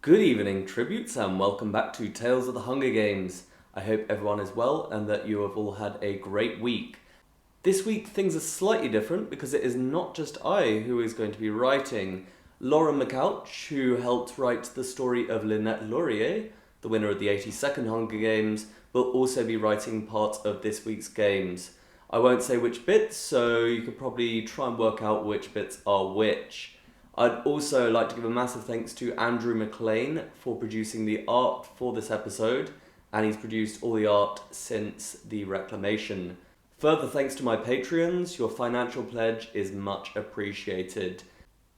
Good evening, tributes, and welcome back to Tales of the Hunger Games. I hope everyone is well and that you have all had a great week. This week things are slightly different because it is not just I who is going to be writing. Lauren McCouch, who helped write the story of Lynette Laurier, the winner of the 82nd Hunger Games, will also be writing part of this week's games. I won't say which bits, so you could probably try and work out which bits are which. I'd also like to give a massive thanks to Andrew McLean for producing the art for this episode, and he's produced all the art since the reclamation. Further thanks to my Patreons, your financial pledge is much appreciated.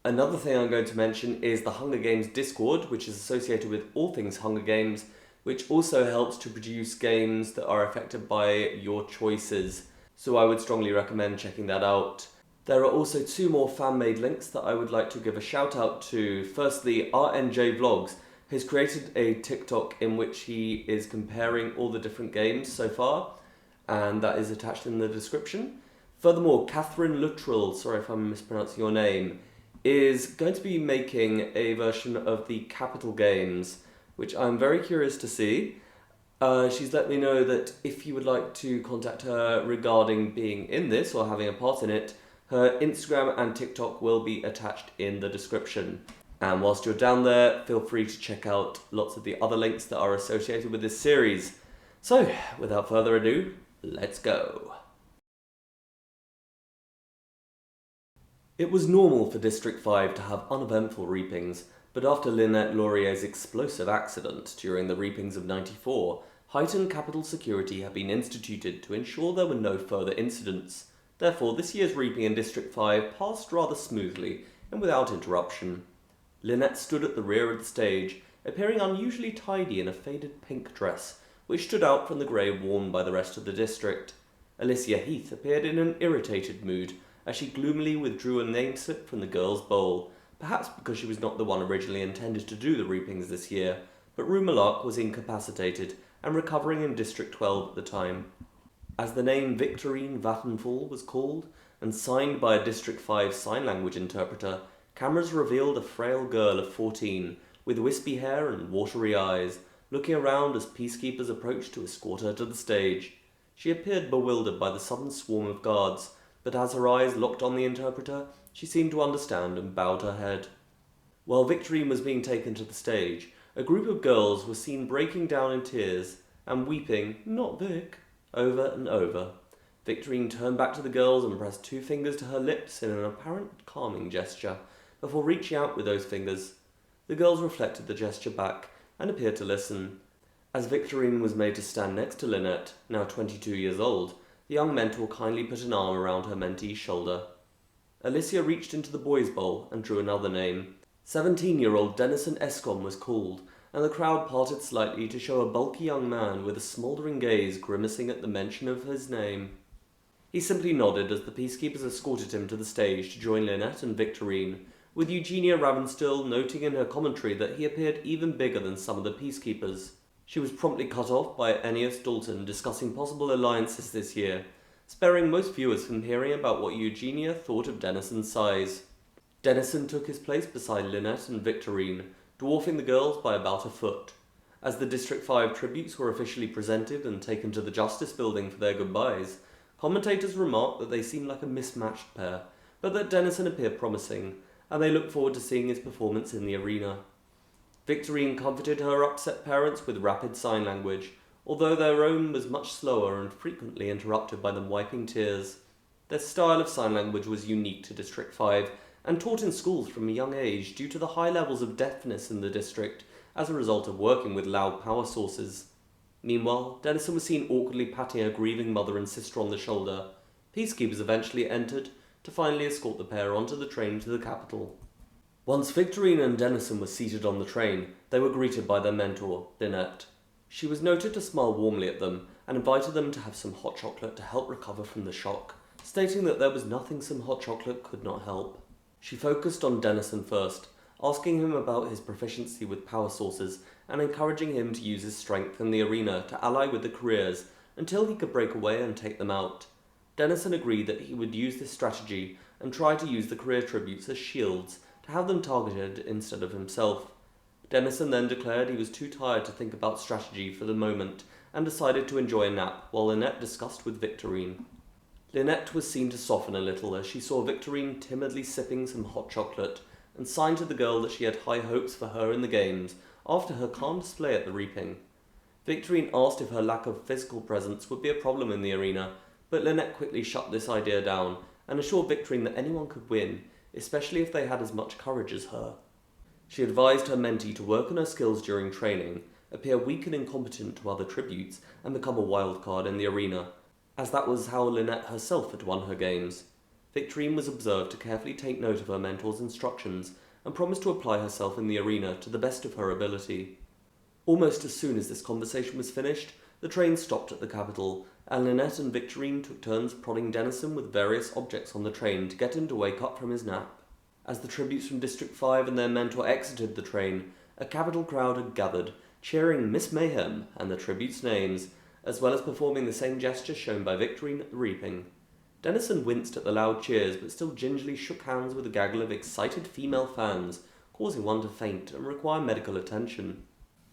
Another thing I'm going to mention is the Hunger Games Discord, which is associated with all things Hunger Games, which also helps to produce games that are affected by your choices, so I would strongly recommend checking that out. There are also two more fan-made links that I would like to give a shout out to. Firstly, RNJ Vlogs has created a TikTok in which he is comparing all the different games so far, and that is attached in the description. Furthermore, Catherine Luttrell, sorry if I'm mispronouncing your name, is going to be making a version of the Capital Games, which I'm very curious to see. She's let me know that if you would like to contact her regarding being in this or having a part in it, her Instagram and TikTok will be attached in the description. And whilst you're down there, feel free to check out lots of the other links that are associated with this series. So, without further ado, let's go. It was normal for District 5 to have uneventful reapings, but after Lynette Laurier's explosive accident during the reapings of 94, heightened capital security had been instituted to ensure there were no further incidents. Therefore, this year's reaping in District 5 passed rather smoothly and without interruption. Lynette stood at the rear of the stage, appearing unusually tidy in a faded pink dress, which stood out from the grey worn by the rest of the district. Alicia Heath appeared in an irritated mood as she gloomily withdrew a name slip from the girls' bowl, perhaps because she was not the one originally intended to do the reapings this year, but Rue Malark was incapacitated and recovering in District 12 at the time. As the name Victorine Vattenfall was called and signed by a District 5 sign language interpreter, cameras revealed a frail girl of 14 with wispy hair and watery eyes, looking around as peacekeepers approached to escort her to the stage. She appeared bewildered by the sudden swarm of guards, but as her eyes locked on the interpreter, she seemed to understand and bowed her head. While Victorine was being taken to the stage, a group of girls were seen breaking down in tears and weeping, "Not Vic," over and over. Victorine turned back to the girls and pressed two fingers to her lips in an apparent calming gesture, before reaching out with those fingers. The girls reflected the gesture back and appeared to listen. As Victorine was made to stand next to Lynette, now 22 years old, the young mentor kindly put an arm around her mentee's shoulder. Alicia reached into the boys' bowl and drew another name. 17-year-old Denison Escom was called, and the crowd parted slightly to show a bulky young man with a smouldering gaze grimacing at the mention of his name. He simply nodded as the peacekeepers escorted him to the stage to join Lynette and Victorine, with Eugenia Ravenstill noting in her commentary that he appeared even bigger than some of the peacekeepers. She was promptly cut off by Ennius Dalton discussing possible alliances this year, sparing most viewers from hearing about what Eugenia thought of Denison's size. Denison took his place beside Lynette and Victorine, dwarfing the girls by about a foot. As the District 5 tributes were officially presented and taken to the Justice Building for their goodbyes, commentators remarked that they seemed like a mismatched pair, but that Denison appeared promising, and they looked forward to seeing his performance in the arena. Victorine comforted her upset parents with rapid sign language, although their own was much slower and frequently interrupted by them wiping tears. Their style of sign language was unique to District 5, and taught in schools from a young age due to the high levels of deafness in the district as a result of working with loud power sources. Meanwhile, Denison was seen awkwardly patting her grieving mother and sister on the shoulder. Peacekeepers eventually entered to finally escort the pair onto the train to the capital. Once Victorine and Denison were seated on the train, they were greeted by their mentor, Lynette. She was noted to smile warmly at them and invited them to have some hot chocolate to help recover from the shock, stating that there was nothing some hot chocolate could not help. She focused on Denison first, asking him about his proficiency with power sources and encouraging him to use his strength in the arena to ally with the careers until he could break away and take them out. Denison agreed that he would use this strategy and try to use the career tributes as shields to have them targeted instead of himself. Dennison then declared he was too tired to think about strategy for the moment and decided to enjoy a nap while Lynette discussed with Victorine. Lynette was seen to soften a little as she saw Victorine timidly sipping some hot chocolate and signed to the girl that she had high hopes for her in the games after her calm display at the reaping. Victorine asked if her lack of physical presence would be a problem in the arena, but Lynette quickly shut this idea down and assured Victorine that anyone could win, especially if they had as much courage as her. She advised her mentee to work on her skills during training, appear weak and incompetent to other tributes, and become a wildcard in the arena, as that was how Lynette herself had won her games. Victorine was observed to carefully take note of her mentor's instructions and promised to apply herself in the arena to the best of her ability. Almost as soon as this conversation was finished, the train stopped at the capital, and Lynette and Victorine took turns prodding Dennison with various objects on the train to get him to wake up from his nap. As the tributes from District 5 and their mentor exited the train, a capital crowd had gathered, cheering Miss Mayhem and the tributes' names, as well as performing the same gesture shown by Victorine at the reaping. Dennison winced at the loud cheers, but still gingerly shook hands with a gaggle of excited female fans, causing one to faint and require medical attention.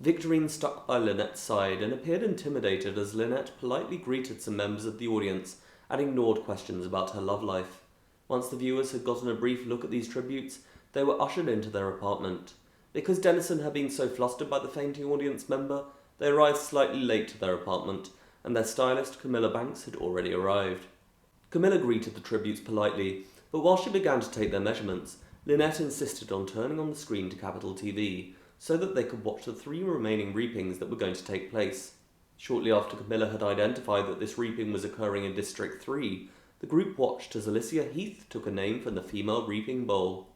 Victorine stuck by Lynette's side and appeared intimidated as Lynette politely greeted some members of the audience and ignored questions about her love life. Once the viewers had gotten a brief look at these tributes, they were ushered into their apartment. Because Dennison had been so flustered by the fainting audience member, they arrived slightly late to their apartment, and their stylist, Camilla Banks, had already arrived. Camilla greeted the tributes politely, but while she began to take their measurements, Lynette insisted on turning on the screen to Capital TV, so that they could watch the 3 remaining reapings that were going to take place. Shortly after Camilla had identified that this reaping was occurring in District 3, the group watched as Alicia Heath took a name from the female reaping bowl.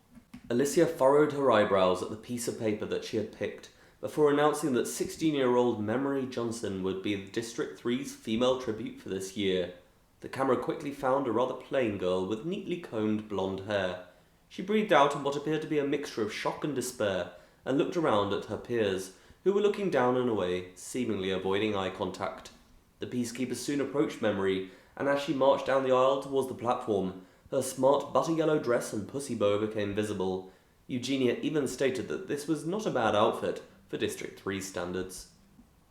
Alicia furrowed her eyebrows at the piece of paper that she had picked, before announcing that 16-year-old Memory Johnson would be District 3's female tribute for this year. The camera quickly found a rather plain girl with neatly combed blonde hair. She breathed out in what appeared to be a mixture of shock and despair, and looked around at her peers, who were looking down and away, seemingly avoiding eye contact. The peacekeepers soon approached Memory, and as she marched down the aisle towards the platform, her smart butter-yellow dress and pussy bow became visible. Eugenia even stated that this was not a bad outfit for District 3 standards.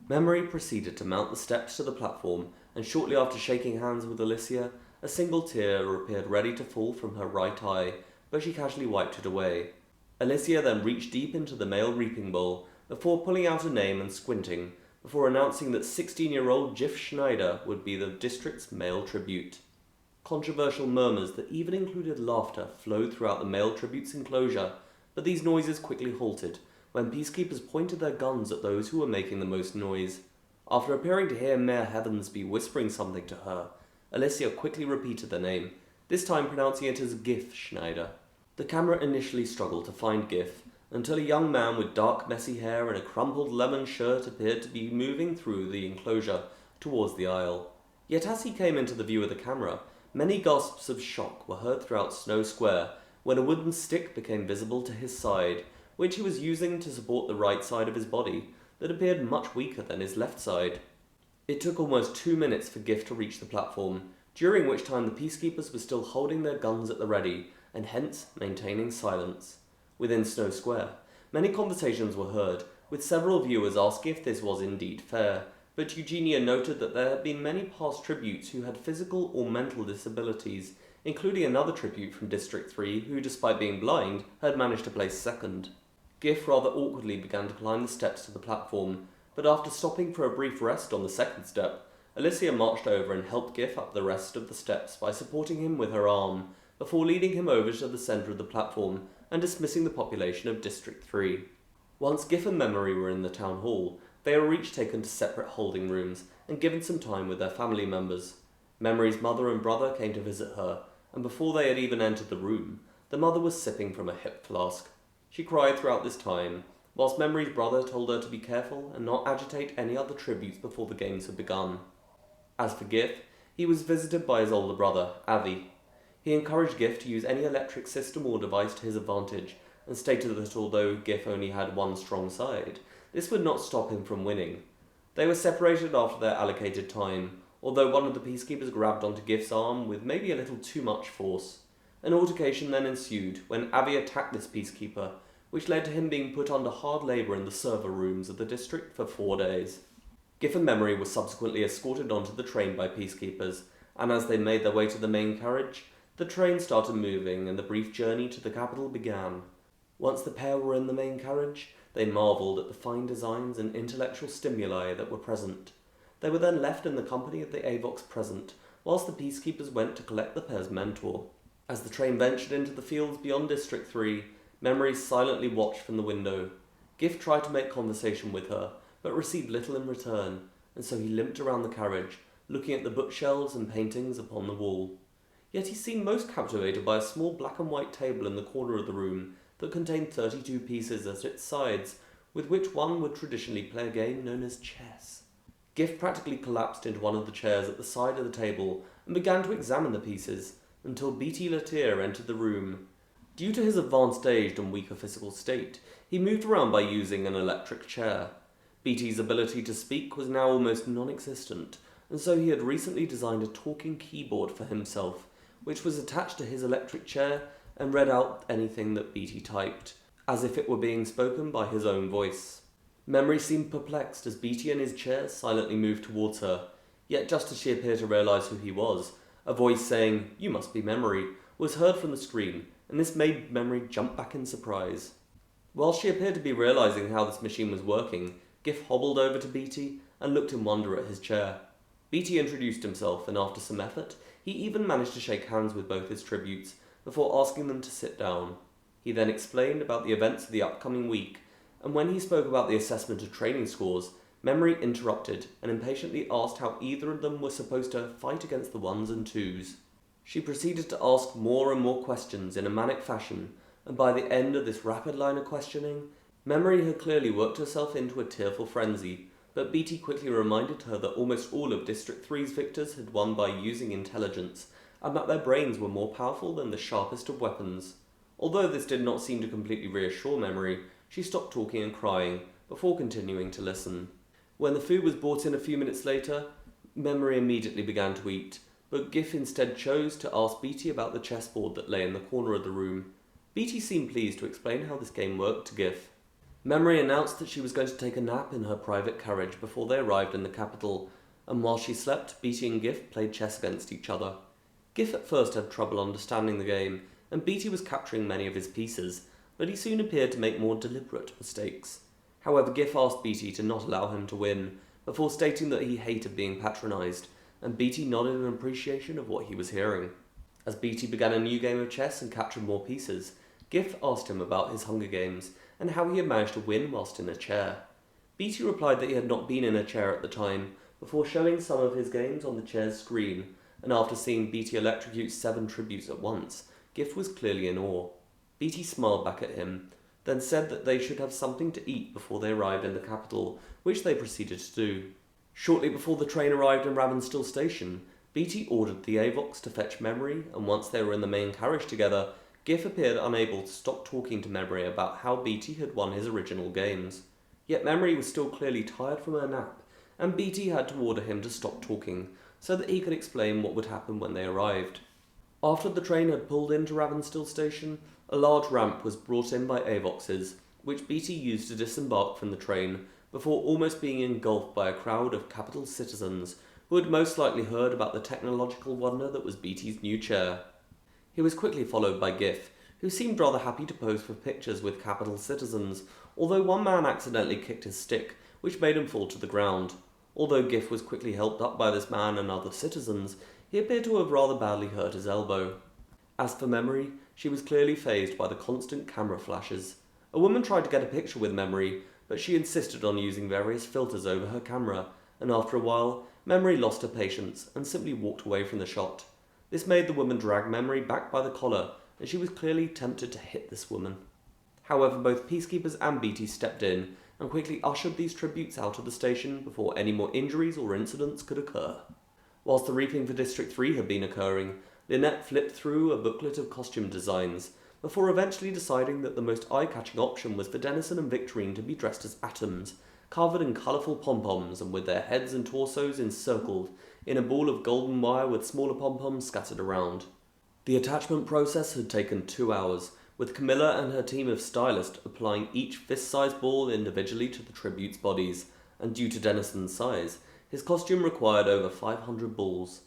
Memory proceeded to mount the steps to the platform, and shortly after shaking hands with Alicia, a single tear appeared ready to fall from her right eye, but she casually wiped it away. Alicia then reached deep into the male reaping bowl, before pulling out a name and squinting, before announcing that 16-year-old Jiff Schneider would be the district's male tribute. Controversial murmurs that even included laughter flowed throughout the male tribute's enclosure, but these noises quickly halted when peacekeepers pointed their guns at those who were making the most noise. After appearing to hear Mayor Heavensby whispering something to her, Alicia quickly repeated the name, this time pronouncing it as Giff Schneider. The camera initially struggled to find Giff, until a young man with dark messy hair and a crumpled lemon shirt appeared to be moving through the enclosure towards the aisle. Yet as he came into the view of the camera, many gasps of shock were heard throughout Snow Square when a wooden stick became visible to his side, which he was using to support the right side of his body that appeared much weaker than his left side. It took almost 2 minutes for Giff to reach the platform, during which time the peacekeepers were still holding their guns at the ready and hence maintaining silence. Within Snow Square, many conversations were heard, with several viewers asking if this was indeed fair, but Eugenia noted that there had been many past tributes who had physical or mental disabilities, including another tribute from District 3 who, despite being blind, had managed to place second. Giff rather awkwardly began to climb the steps to the platform, but after stopping for a brief rest on the second step, Alicia marched over and helped Giff up the rest of the steps by supporting him with her arm, before leading him over to the centre of the platform and dismissing the population of District 3. Once Giff and Memory were in the town hall, they were each taken to separate holding rooms and given some time with their family members. Memory's mother and brother came to visit her, and before they had even entered the room, the mother was sipping from a hip flask. She cried throughout this time, whilst Memory's brother told her to be careful and not agitate any other tributes before the games had begun. As for Giff, he was visited by his older brother, Avi. He encouraged Giff to use any electric system or device to his advantage, and stated that although Giff only had one strong side, this would not stop him from winning. They were separated after their allocated time, although one of the peacekeepers grabbed onto Giff's arm with maybe a little too much force. An altercation then ensued when Avi attacked this peacekeeper, which led to him being put under hard labour in the server rooms of the district for 4 days. Giff and Memory were subsequently escorted onto the train by peacekeepers, and as they made their way to the main carriage, the train started moving and the brief journey to the capital began. Once the pair were in the main carriage, they marvelled at the fine designs and intellectual stimuli that were present. They were then left in the company of the Avox present, whilst the peacekeepers went to collect the pair's mentor. As the train ventured into the fields beyond District 3, Memory silently watched from the window. Giff tried to make conversation with her, but received little in return, and so he limped around the carriage, looking at the bookshelves and paintings upon the wall. Yet he seemed most captivated by a small black and white table in the corner of the room that contained 32 pieces at its sides, with which one would traditionally play a game known as chess. Giff practically collapsed into one of the chairs at the side of the table and began to examine the pieces, until B.T. Latier entered the room. Due to his advanced age and weaker physical state, he moved around by using an electric chair. B.T.'s ability to speak was now almost non-existent, and so he had recently designed a talking keyboard for himself, which was attached to his electric chair and read out anything that B.T. typed, as if it were being spoken by his own voice. Memory seemed perplexed as B.T. in his chair silently moved towards her, yet just as she appeared to realise who he was, a voice saying, "You must be Memory," was heard from the screen, and this made Memory jump back in surprise. While she appeared to be realising how this machine was working, Giff hobbled over to B.T. and looked in wonder at his chair. B.T. introduced himself, and after some effort, he even managed to shake hands with both his tributes, before asking them to sit down. He then explained about the events of the upcoming week, and when he spoke about the assessment of training scores, Memory interrupted and impatiently asked how either of them were supposed to fight against the ones and twos. She proceeded to ask more and more questions in a manic fashion, and by the end of this rapid line of questioning, Memory had clearly worked herself into a tearful frenzy, but B.T. quickly reminded her that almost all of District 3's victors had won by using intelligence, and that their brains were more powerful than the sharpest of weapons. Although this did not seem to completely reassure Memory, she stopped talking and crying, before continuing to listen. When the food was brought in a few minutes later, Memory immediately began to eat, but Giff instead chose to ask B.T. about the chessboard that lay in the corner of the room. B.T. seemed pleased to explain how this game worked to Giff. Memory announced that she was going to take a nap in her private carriage before they arrived in the capital, and while she slept, B.T. and Giff played chess against each other. Giff at first had trouble understanding the game, and B.T. was capturing many of his pieces, but he soon appeared to make more deliberate mistakes. However, Giff asked B.T. to not allow him to win, before stating that he hated being patronised, and B.T. nodded in appreciation of what he was hearing. As B.T. began a new game of chess and captured more pieces, Giff asked him about his Hunger Games, and how he had managed to win whilst in a chair. B.T. replied that he had not been in a chair at the time, before showing some of his games on the chair's screen, and after seeing B.T. electrocute 7 tributes at once, Giff was clearly in awe. B.T. smiled back at him, then said that they should have something to eat before they arrived in the capital, which they proceeded to do. Shortly before the train arrived in Ravensstill station, B.T. ordered the Avox to fetch Memory, and once they were in the main carriage together, Giff appeared unable to stop talking to Memory about how B.T. had won his original games. Yet Memory was still clearly tired from her nap, and B.T. had to order him to stop talking, so that he could explain what would happen when they arrived. After the train had pulled into Ravensstill station, a large ramp was brought in by Avoxes, which B.T. used to disembark from the train, before almost being engulfed by a crowd of capital citizens who had most likely heard about the technological wonder that was B.T.'s new chair. He was quickly followed by Giff, who seemed rather happy to pose for pictures with capital citizens, although one man accidentally kicked his stick, which made him fall to the ground. Although Giff was quickly helped up by this man and other citizens, he appeared to have rather badly hurt his elbow. As for Memory, she was clearly fazed by the constant camera flashes. A woman tried to get a picture with Memory, but she insisted on using various filters over her camera, and after a while, Memory lost her patience and simply walked away from the shot. This made the woman drag Memory back by the collar, and she was clearly tempted to hit this woman. However, both peacekeepers and B.T. stepped in and quickly ushered these tributes out of the station before any more injuries or incidents could occur. Whilst the reaping for District 3 had been occurring, Lynette flipped through a booklet of costume designs, before eventually deciding that the most eye-catching option was for Dennison and Victorine to be dressed as atoms, covered in colourful pom-poms and with their heads and torsos encircled in a ball of golden wire with smaller pom-poms scattered around. The attachment process had taken 2 hours, with Camilla and her team of stylists applying each fist-sized ball individually to the tributes' bodies, and due to Dennison's size, his costume required over 500 balls.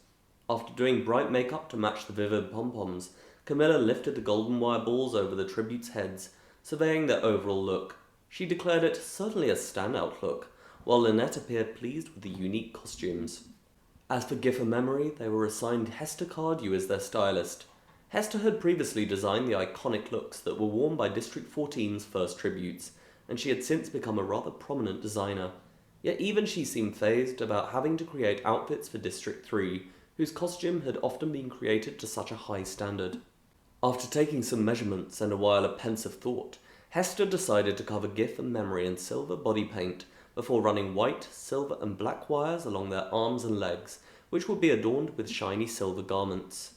After doing bright makeup to match the vivid pom-poms, Camilla lifted the golden wire balls over the tributes' heads, surveying their overall look. She declared it certainly a standout look, while Lynette appeared pleased with the unique costumes. As for Giff and Memory, they were assigned Hester Cardew as their stylist. Hester had previously designed the iconic looks that were worn by District 14's first tributes, and she had since become a rather prominent designer. Yet even she seemed fazed about having to create outfits for District 3, whose costume had often been created to such a high standard. After taking some measurements and a while of pensive thought, Hester decided to cover Giff and Memory in silver body paint before running white, silver and black wires along their arms and legs, which would be adorned with shiny silver garments.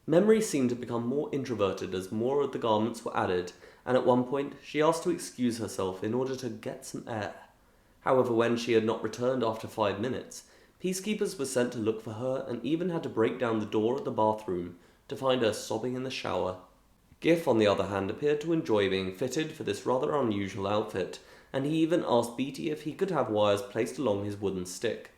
Memory seemed to become more introverted as more of the garments were added, and at one point she asked to excuse herself in order to get some air. However, when she had not returned after 5 minutes, peacekeepers were sent to look for her and even had to break down the door of the bathroom to find her sobbing in the shower. Giff, on the other hand, appeared to enjoy being fitted for this rather unusual outfit, and he even asked Beatty if he could have wires placed along his wooden stick.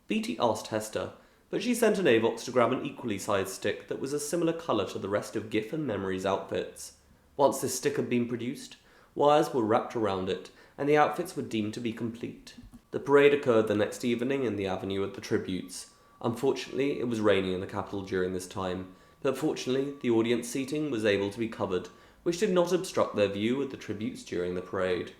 Beatty asked Hester, but she sent an Avox to grab an equally sized stick that was a similar colour to the rest of Giff and Memory's outfits. Once this stick had been produced, wires were wrapped around it, and the outfits were deemed to be complete. The parade occurred the next evening in the avenue at the tributes. Unfortunately, it was raining in the capital during this time, but fortunately, the audience seating was able to be covered, which did not obstruct their view of the tributes during the parade.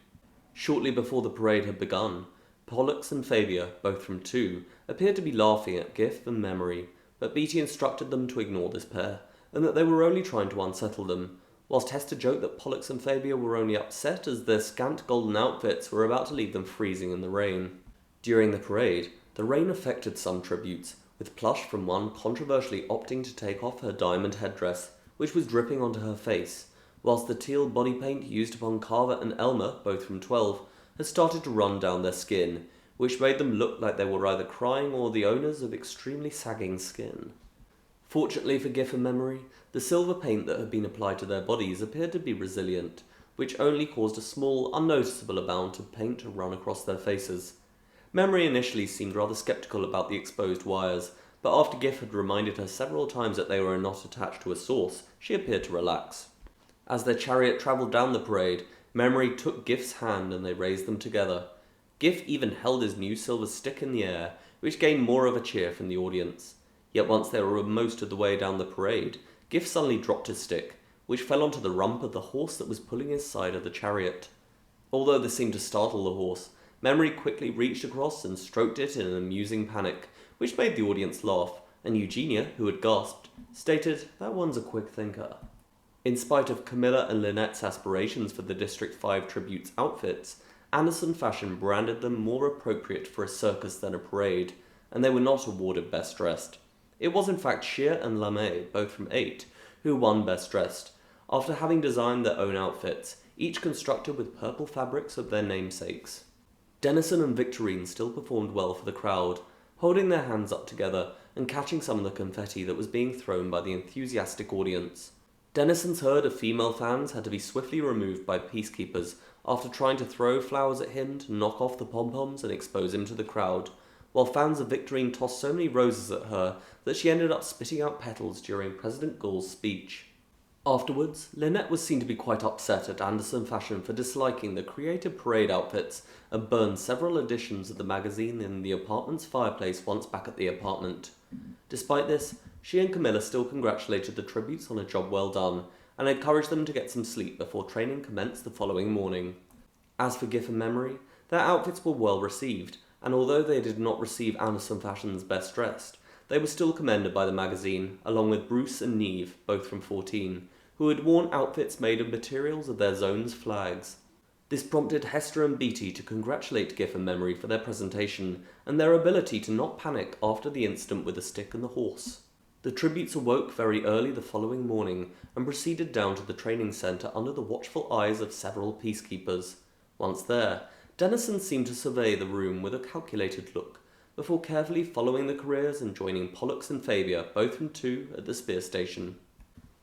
Shortly before the parade had begun, Pollux and Fabia, both from 2, appeared to be laughing at Giff and Memory, but Beatty instructed them to ignore this pair, and that they were only trying to unsettle them, whilst Hester joked that Pollux and Fabia were only upset as their scant golden outfits were about to leave them freezing in the rain. During the parade, the rain affected some tributes, with Plush from 1 controversially opting to take off her diamond headdress, which was dripping onto her face, whilst the teal body paint used upon Carver and Elmer, both from 12, had started to run down their skin, which made them look like they were either crying or the owners of extremely sagging skin. Fortunately for Giff and Memory, the silver paint that had been applied to their bodies appeared to be resilient, which only caused a small, unnoticeable amount of paint to run across their faces. Memory initially seemed rather sceptical about the exposed wires, but after Giff had reminded her several times that they were not attached to a source, she appeared to relax. As their chariot travelled down the parade, Memory took Giff's hand and they raised them together. Giff even held his new silver stick in the air, which gained more of a cheer from the audience. Yet once they were most of the way down the parade, Giff suddenly dropped his stick, which fell onto the rump of the horse that was pulling his side of the chariot. Although this seemed to startle the horse, Memory quickly reached across and stroked it in an amusing panic, which made the audience laugh, and Eugenia, who had gasped, stated, "That one's a quick thinker." In spite of Camilla and Lynette's aspirations for the District 5 tributes outfits, Anderson Fashion branded them more appropriate for a circus than a parade, and they were not awarded Best Dressed. It was in fact Shear and LeMay, both from 8, who won Best Dressed, after having designed their own outfits, each constructed with purple fabrics of their namesakes. Dennison and Victorine still performed well for the crowd, holding their hands up together and catching some of the confetti that was being thrown by the enthusiastic audience. Dennison's herd of female fans had to be swiftly removed by peacekeepers after trying to throw flowers at him to knock off the pom-poms and expose him to the crowd, while fans of Victorine tossed so many roses at her that she ended up spitting out petals during President Gaull's speech. Afterwards, Lynette was seen to be quite upset at Anderson Fashion for disliking the creative parade outfits and burned several editions of the magazine in the apartment's fireplace once back at the apartment. Despite this, she and Camilla still congratulated the tributes on a job well done, and encouraged them to get some sleep before training commenced the following morning. As for Giff and Memory, their outfits were well received, and although they did not receive Anderson Fashion's Best Dressed, they were still commended by the magazine, along with Bruce and Neve, both from 14, who had worn outfits made of materials of their zone's flags. This prompted Hester and Beatty to congratulate Giff and Memory for their presentation and their ability to not panic after the incident with the stick and the horse. The tributes awoke very early the following morning and proceeded down to the training centre under the watchful eyes of several peacekeepers. Once there, Dennison seemed to survey the room with a calculated look, before carefully following the careers and joining Pollux and Fabia, both from 2, at the spear station.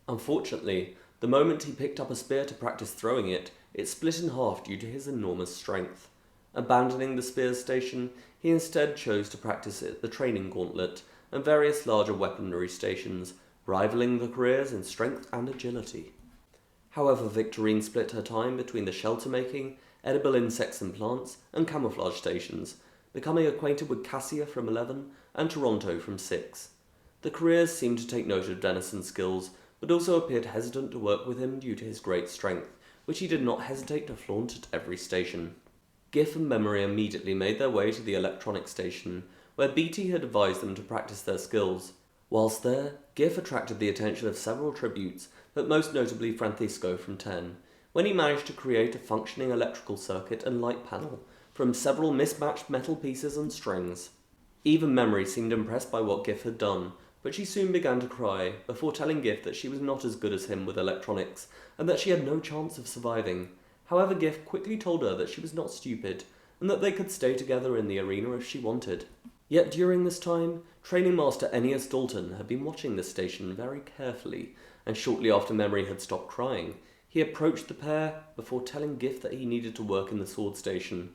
Unfortunately, The moment he picked up a spear to practice throwing it, it split in half due to his enormous strength. Abandoning the spears station, he instead chose to practice at the training gauntlet and various larger weaponry stations, rivaling the careers in strength and agility. However, Victorine split her time between the shelter-making, edible insects and plants, and camouflage stations, becoming acquainted with Cassia from 11 and Toronto from 6. The careers seemed to take note of Denison's skills, but also appeared hesitant to work with him due to his great strength, which he did not hesitate to flaunt at every station. Gif and Memory immediately made their way to the electronic station, where Beatty had advised them to practice their skills. Whilst there, Gif attracted the attention of several tributes, but most notably Francisco from 10, when he managed to create a functioning electrical circuit and light panel from several mismatched metal pieces and strings. Even Memory seemed impressed by what Gif had done, but she soon began to cry, before telling Gif that she was not as good as him with electronics, and that she had no chance of surviving. However, Gif quickly told her that she was not stupid, and that they could stay together in the arena if she wanted. Yet during this time, Training Master Ennius Dalton had been watching the station very carefully, and shortly after Memory had stopped crying, he approached the pair before telling Gif that he needed to work in the sword station.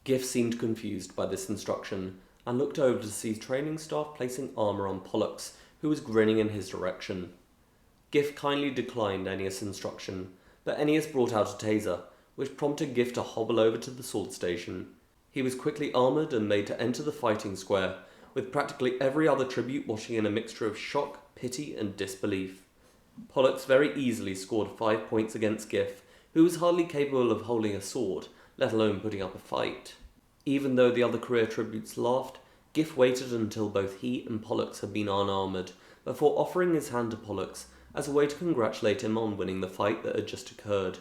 Gif seemed confused by this instruction, and looked over to see training staff placing armour on Pollux, who was grinning in his direction. Gif kindly declined Ennius' instruction, but Ennius brought out a taser, which prompted Gif to hobble over to the sword station. He was quickly armoured and made to enter the fighting square, with practically every other tribute watching in a mixture of shock, pity, and disbelief. Pollux very easily scored 5 points against Gif, who was hardly capable of holding a sword, let alone putting up a fight. Even though the other career tributes laughed, Gif waited until both he and Pollux had been unarmoured, before offering his hand to Pollux as a way to congratulate him on winning the fight that had just occurred.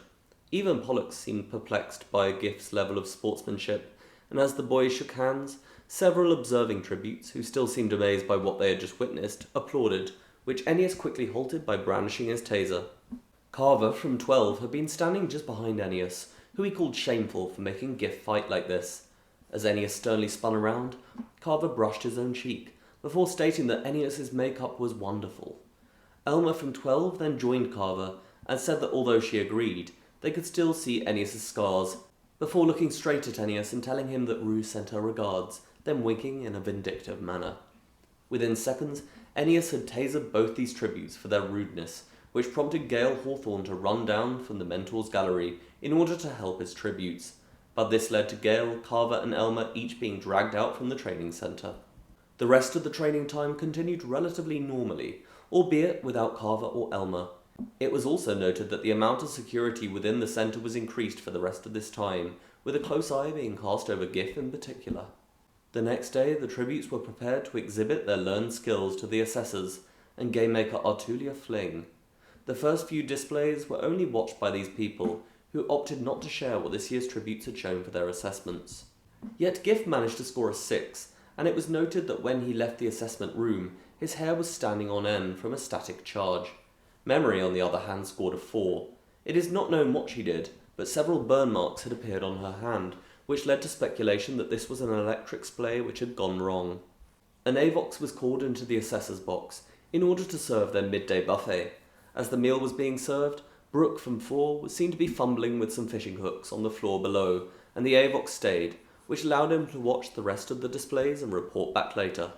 Even Pollux seemed perplexed by Gif's level of sportsmanship, and as the boys shook hands, several observing tributes, who still seemed amazed by what they had just witnessed, applauded, which Ennius quickly halted by brandishing his taser. Carver from 12 had been standing just behind Ennius, who he called shameful for making Gif fight like this. As Ennius sternly spun around, Carver brushed his own cheek, before stating that Ennius' makeup was wonderful. Elma from 12 then joined Carver, and said that although she agreed, they could still see Ennius' scars, before looking straight at Ennius and telling him that Rue sent her regards, then winking in a vindictive manner. Within seconds, Ennius had tasered both these tributes for their rudeness, which prompted Gale Hawthorne to run down from the Mentor's gallery in order to help his tributes, but this led to Gale, Carver, and Elma each being dragged out from the training centre. The rest of the training time continued relatively normally, albeit without Carver or Elma. It was also noted that the amount of security within the centre was increased for the rest of this time, with a close eye being cast over Gif in particular. The next day, the tributes were prepared to exhibit their learned skills to the assessors and game maker Artulia Fling. The first few displays were only watched by these people, who opted not to share what this year's tributes had shown for their assessments. Yet Gif managed to score a 6, and it was noted that when he left the assessment room, his hair was standing on end from a static charge. Memory, on the other hand, scored a 4. It is not known what she did, but several burn marks had appeared on her hand, which led to speculation that this was an electric splay which had gone wrong. An AVOX was called into the assessor's box in order to serve their midday buffet. As the meal was being served, Brooke from 4 was seen to be fumbling with some fishing hooks on the floor below, and the AVOX stayed, which allowed him to watch the rest of the displays and report back later.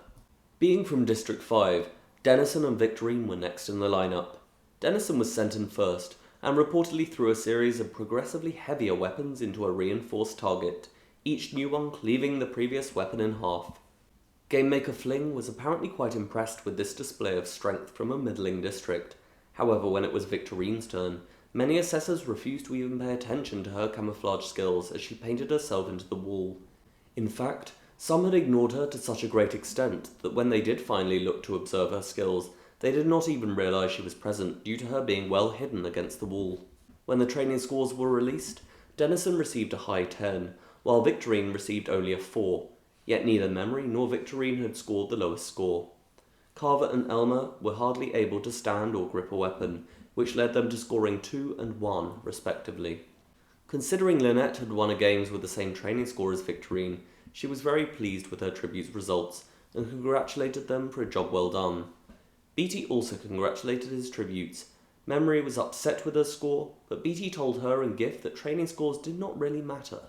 Being from District 5, Denison and Victorine were next in the lineup. Denison was sent in first, and reportedly threw a series of progressively heavier weapons into a reinforced target, each new one cleaving the previous weapon in half. Game Maker Fling was apparently quite impressed with this display of strength from a middling district. However, when it was Victorine's turn, many assessors refused to even pay attention to her camouflage skills as she painted herself into the wall. In fact, some had ignored her to such a great extent that when they did finally look to observe her skills, they did not even realise she was present due to her being well hidden against the wall. When the training scores were released, Denison received a high 10, while Victorine received only a 4, yet neither Memory nor Victorine had scored the lowest score. Carver and Elma were hardly able to stand or grip a weapon, which led them to scoring 2 and 1, respectively. Considering Lynette had won a games with the same training score as Victorine, she was very pleased with her tribute's results, and congratulated them for a job well done. Beatty also congratulated his tributes. Memory was upset with her score, but Beatty told her and Giff that training scores did not really matter,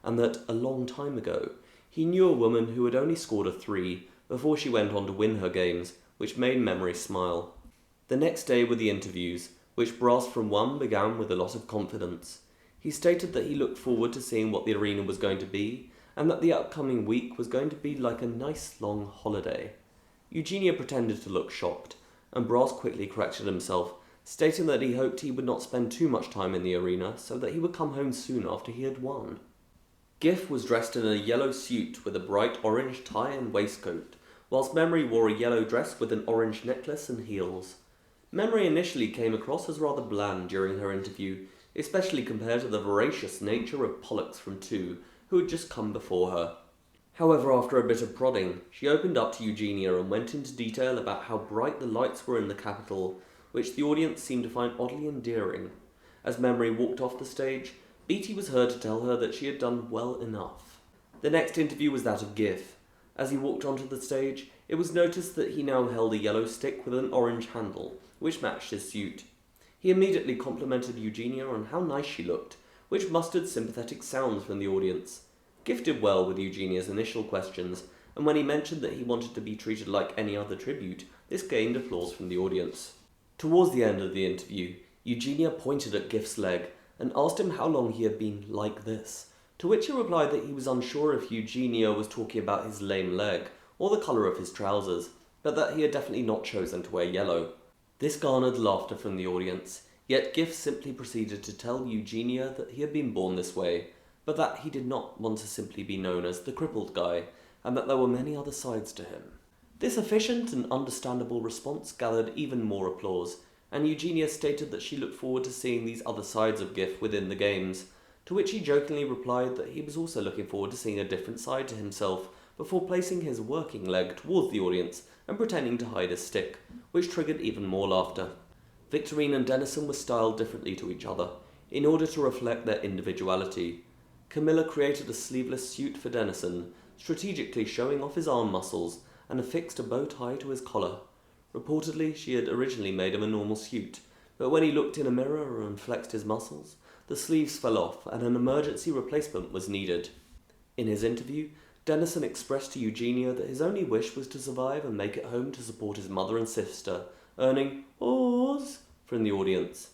and that a long time ago, he knew a woman who had only scored a 3 before she went on to win her games, which made Memory smile. The next day were the interviews, which Brass from 1 began with a lot of confidence. He stated that he looked forward to seeing what the arena was going to be, and that the upcoming week was going to be like a nice long holiday. Eugenia pretended to look shocked, and Brass quickly corrected himself, stating that he hoped he would not spend too much time in the arena, so that he would come home soon after he had won. Giff was dressed in a yellow suit with a bright orange tie and waistcoat, whilst Memory wore a yellow dress with an orange necklace and heels. Memory initially came across as rather bland during her interview, especially compared to the voracious nature of Pollux from 2, who had just come before her. However, after a bit of prodding, she opened up to Eugenia and went into detail about how bright the lights were in the Capitol, which the audience seemed to find oddly endearing. As Memory walked off the stage, Beatty was heard to tell her that she had done well enough. The next interview was that of Giff. As he walked onto the stage, it was noticed that he now held a yellow stick with an orange handle, which matched his suit. He immediately complimented Eugenia on how nice she looked, which mustered sympathetic sounds from the audience. Giff did well with Eugenia's initial questions, and when he mentioned that he wanted to be treated like any other tribute, this gained applause from the audience. Towards the end of the interview, Eugenia pointed at Giff's leg and asked him how long he had been like this, to which he replied that he was unsure if Eugenia was talking about his lame leg or the colour of his trousers, but that he had definitely not chosen to wear yellow. This garnered laughter from the audience, yet Giff simply proceeded to tell Eugenia that he had been born this way, but that he did not want to simply be known as the crippled guy, and that there were many other sides to him. This efficient and understandable response gathered even more applause, and Eugenia stated that she looked forward to seeing these other sides of Giff within the games, to which he jokingly replied that he was also looking forward to seeing a different side to himself before placing his working leg towards the audience and pretending to hide his stick, which triggered even more laughter. Victorine and Dennison were styled differently to each other, in order to reflect their individuality. Camilla created a sleeveless suit for Dennison, strategically showing off his arm muscles, and affixed a bow tie to his collar. Reportedly, she had originally made him a normal suit, but when he looked in a mirror and flexed his muscles, the sleeves fell off and an emergency replacement was needed. In his interview, Dennison expressed to Eugenia that his only wish was to survive and make it home to support his mother and sister, earning "Awes" from the audience.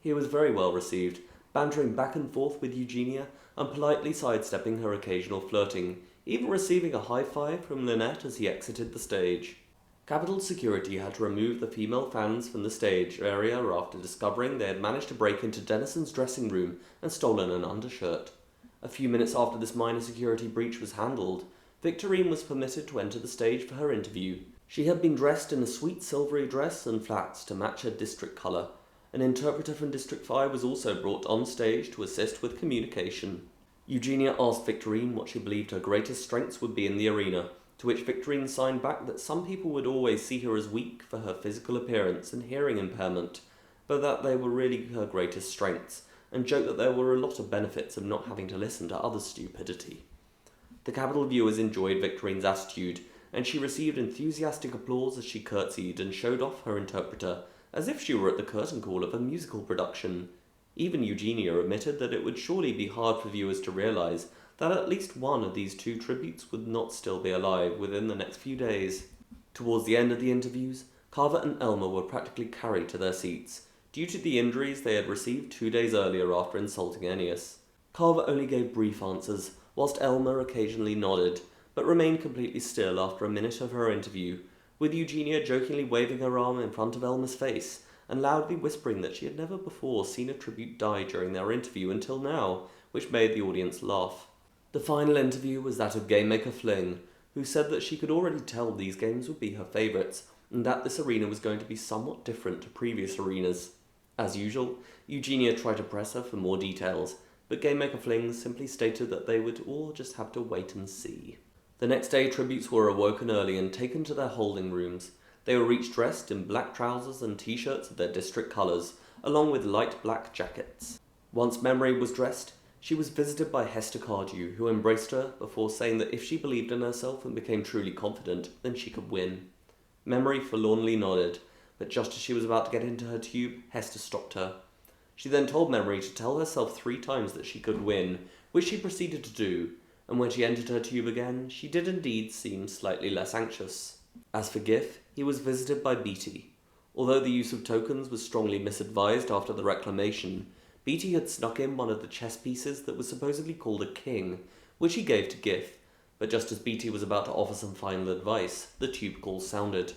He was very well received, bantering back and forth with Eugenia and politely sidestepping her occasional flirting, even receiving a high five from Lynette as he exited the stage. Capitol Security had to remove the female fans from the stage area after discovering they had managed to break into Dennison's dressing room and stolen an undershirt. A few minutes after this minor security breach was handled, Victorine was permitted to enter the stage for her interview. She had been dressed in a sweet silvery dress and flats to match her district colour. An interpreter from District 5 was also brought on stage to assist with communication. Eugenia asked Victorine what she believed her greatest strengths would be in the arena, to which Victorine signed back that some people would always see her as weak for her physical appearance and hearing impairment, but that they were really her greatest strengths, and joked that there were a lot of benefits of not having to listen to others' stupidity. The Capitol viewers enjoyed Victorine's attitude, and she received enthusiastic applause as she curtsied and showed off her interpreter, as if she were at the curtain call of a musical production. Even Eugenia admitted that it would surely be hard for viewers to realize that at least one of these two tributes would not still be alive within the next few days. Towards the end of the interviews, Carver and Elmer were practically carried to their seats, due to the injuries they had received 2 days earlier after insulting Ennius. Carver only gave brief answers, whilst Elmer occasionally nodded, but remained completely still after a minute of her interview, with Eugenia jokingly waving her arm in front of Elmer's face, and loudly whispering that she had never before seen a tribute die during their interview until now, which made the audience laugh. The final interview was that of Game Maker Fling, who said that she could already tell these games would be her favourites, and that this arena was going to be somewhat different to previous arenas. As usual, Eugenia tried to press her for more details, but Game Maker Fling simply stated that they would all just have to wait and see. The next day, tributes were awoken early and taken to their holding rooms. They were each dressed in black trousers and t-shirts of their district colours, along with light black jackets. Once Memory was dressed, she was visited by Hester Cardew, who embraced her before saying that if she believed in herself and became truly confident, then she could win. Memory forlornly nodded, but just as she was about to get into her tube, Hester stopped her. She then told Memory to tell herself 3 times that she could win, which she proceeded to do, and when she entered her tube again, she did indeed seem slightly less anxious. As for Gif, he was visited by Beatty. Although the use of tokens was strongly misadvised after the reclamation, Beatty had snuck in one of the chess pieces that was supposedly called a king, which he gave to Gif, but just as Beatty was about to offer some final advice, the tube call sounded.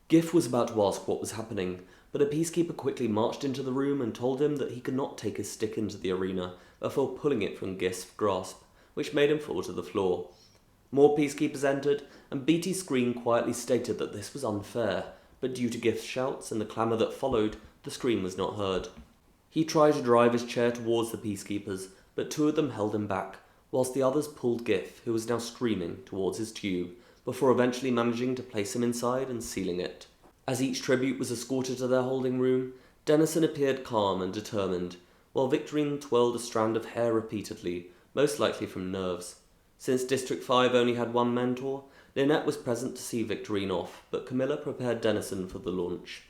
Gif was about to ask what was happening, but a peacekeeper quickly marched into the room and told him that he could not take his stick into the arena before pulling it from Gif's grasp, which made him fall to the floor. More peacekeepers entered, and Beatty's screen quietly stated that this was unfair, but due to Gif's shouts and the clamour that followed, the scream was not heard. He tried to drive his chair towards the peacekeepers, but 2 of them held him back, whilst the others pulled Gif, who was now screaming, towards his tube, before eventually managing to place him inside and sealing it. As each tribute was escorted to their holding room, Dennison appeared calm and determined, while Victorine twirled a strand of hair repeatedly, most likely from nerves. Since District 5 only had 1 mentor, Lynette was present to see Victorine off, but Camilla prepared Dennison for the launch.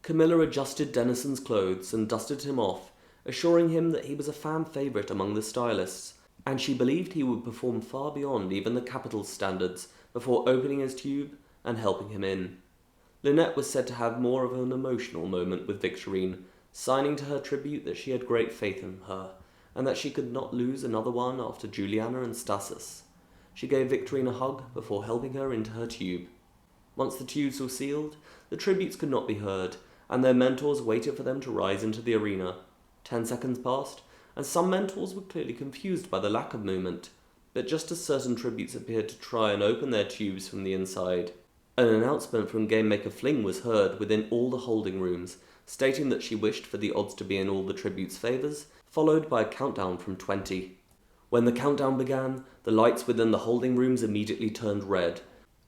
Camilla adjusted Dennison's clothes and dusted him off, assuring him that he was a fan favourite among the stylists, and she believed he would perform far beyond even the capital's standards before opening his tube and helping him in. Lynette was said to have more of an emotional moment with Victorine, signing to her tribute that she had great faith in her, and that she could not lose another one after Juliana and Stasis. She gave Victorine a hug before helping her into her tube. Once the tubes were sealed, the tributes could not be heard, and their mentors waited for them to rise into the arena. 10 seconds passed, and some mentors were clearly confused by the lack of movement, but just as certain tributes appeared to try and open their tubes from the inside, an announcement from Game Maker Fling was heard within all the holding rooms, stating that she wished for the odds to be in all the tributes' favours, followed by a countdown from 20. When the countdown began, the lights within the holding rooms immediately turned red.